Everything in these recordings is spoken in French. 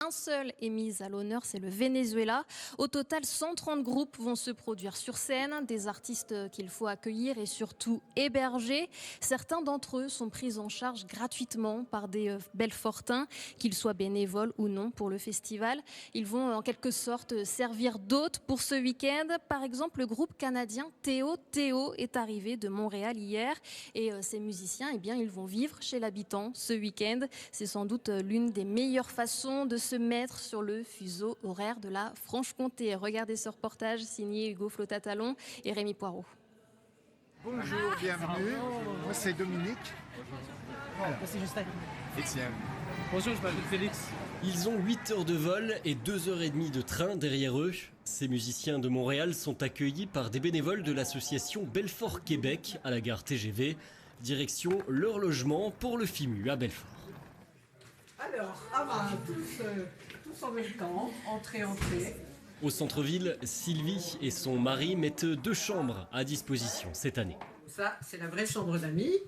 Un seul est mis à l'honneur, c'est le Venezuela. Au total, 130 groupes vont se produire sur scène, des artistes qu'il faut accueillir et surtout héberger. Certains d'entre eux sont pris en charge gratuitement par des Belfortins, qu'ils soient bénévoles ou non pour le festival. Ils vont en quelque sorte servir d'hôtes pour ce week-end. Par exemple, le groupe canadien Théo est arrivé de Montréal hier et ces musiciens, eh bien, ils vont vivre chez l'habitant ce week-end. C'est sans doute l'une des meilleures façons de se mettre sur le fuseau horaire de la Franche-Comté. Regardez ce reportage signé Hugo Flotatalon et Rémi Poirot. Bonjour, bienvenue. Moi c'est Dominique. Moi c'est Justin. Étienne. Bonjour, je m'appelle Félix. Ils ont 8 heures de vol et 2h30 de train derrière eux. Ces musiciens de Montréal sont accueillis par des bénévoles de l'association Belfort Québec à la gare TGV. Direction leur logement pour le FIMU à Belfort. Alors, tous en même temps, entrée. Au centre-ville, Sylvie et son mari mettent 2 chambres à disposition cette année. Ça, c'est la vraie chambre d'amis.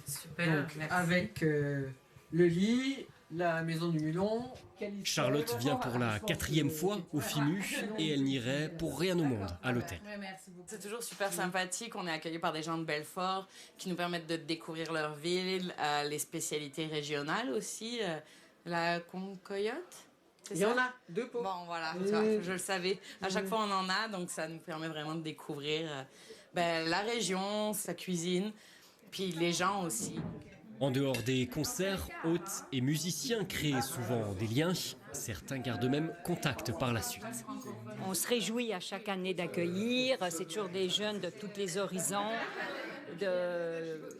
Super, Donc, merci. avec le lit, la maison du Mulon. Charlotte vient pour la 4e fois au FIMU et elle n'irait pour rien au monde à l'hôtel. Merci beaucoup. C'est toujours super sympathique. On est accueillis par des gens de Belfort qui nous permettent de découvrir leur ville, les spécialités régionales aussi. La concoyote, Il y en a 2 pots. Bon, voilà, tu vois, je le savais. À chaque fois, on en a, donc ça nous permet vraiment de découvrir la région, sa cuisine, puis les gens aussi. En dehors des concerts, hôtes et musiciens créent souvent des liens. Certains gardent même contact par la suite. On se réjouit à chaque année d'accueillir. C'est toujours des jeunes de tous les horizons.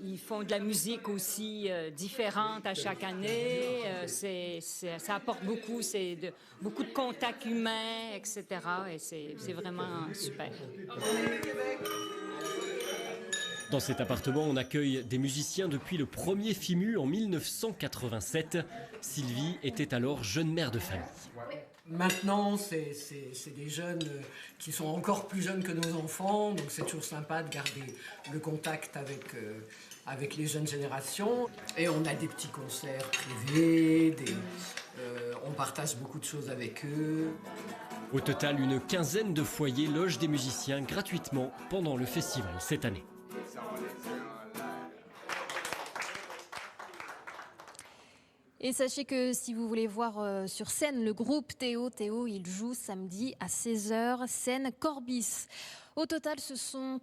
Ils font de la musique aussi différente à chaque année. Ça apporte beaucoup, beaucoup de contacts humains, etc. Et c'est vraiment super. Dans cet appartement, on accueille des musiciens depuis le premier FIMU en 1987. Sylvie était alors jeune mère de famille. Maintenant, c'est des jeunes qui sont encore plus jeunes que nos enfants, donc c'est toujours sympa de garder le contact avec les jeunes générations. Et on a des petits concerts privés, on partage beaucoup de choses avec eux. Au total, une quinzaine de foyers logent des musiciens gratuitement pendant le festival cette année. Et sachez que si vous voulez voir sur scène le groupe Théo, il joue samedi à 16h, scène Corbis. Au total, ce sont